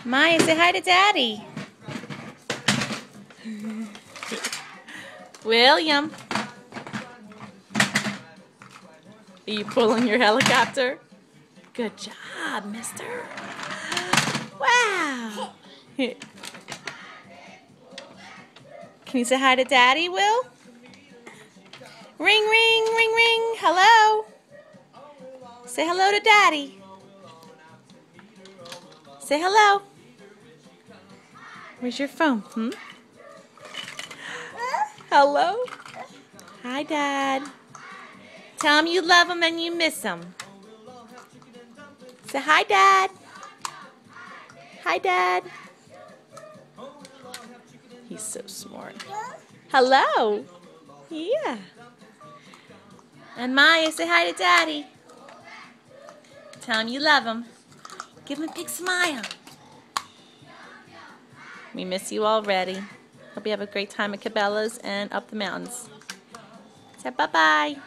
Maya, say hi to Daddy. William. Are you pulling your helicopter? Good job, mister. Wow. Can you say hi to Daddy, Will? Ring, ring, ring, ring. Hello. Say hello to Daddy. Say hello. Where's your phone? Hello? Hi, Dad. Tell him you love him and you miss him. Say hi, Dad. Hi, Dad. He's so smart. Hello. Yeah. And Maya, say hi to Daddy. Tell him you love him. Give him a big smile. We miss you already. Hope you have a great time at Cabela's and up the mountains. Say bye-bye.